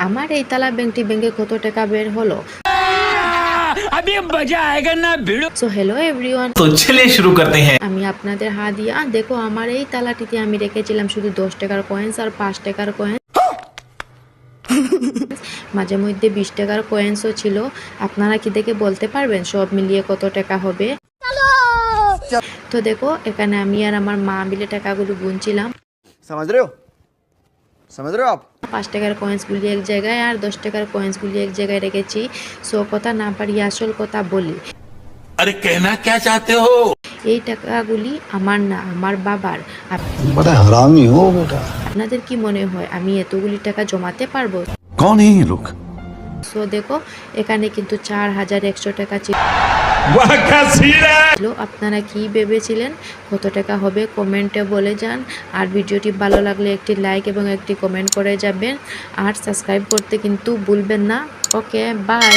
আমার এই তালা ব্যাংকটি ব্যাংকে কত টাকা বের হলো। अभी मजा आएगा ना भिड़ो। সো হ্যালো এভরিওয়ান, तो चलिए शुरू करते हैं। আমি আপনাদের হাত দিয়ে দেখো আমার এই তালাটিতে আমি রেখেছিলাম শুধু 10 টাকার কয়েন্স আর 5 টাকার কয়েন্স, মাঝে মধ্যে 20 টাকার কয়েন্সও ছিল। আপনারা কি দেখে বলতে পারবেন সব মিলিয়ে কত টাকা হবে? তো দেখো এখানে আমি আর আমার মা মিলে টাকাগুলো গুনছিলাম। समझ रहे हो आप? 5 টাকার কয়েন্সগুলি এক জায়গায় আর 10 টাকার কয়েন্সগুলি এক জায়গায় রেখেছি। সো কথা না পারিয়ে আসল কথা বলি, अरे कहना क्या चाहते हो? এই টাকাগুলি আমার না, আমার বাবার। बड़ा हरामी हो बेटा। আপনাদের কি মনে হয় আমি এতগুলি টাকা জমাতে পারবো? कौन है ये लोग? সো দেখো এখানে কিন্তু 4100 টাকা ছিল। আপনারা কি ভেবেছিলেন কত টাকা হবে কমেন্টে বলে যান। আর ভিডিওটি ভালো লাগলে একটি লাইক এবং একটি কমেন্ট করে যাবেন। আর সাবস্ক্রাইব করতে কিন্তু ভুলবেন না। Okay bye.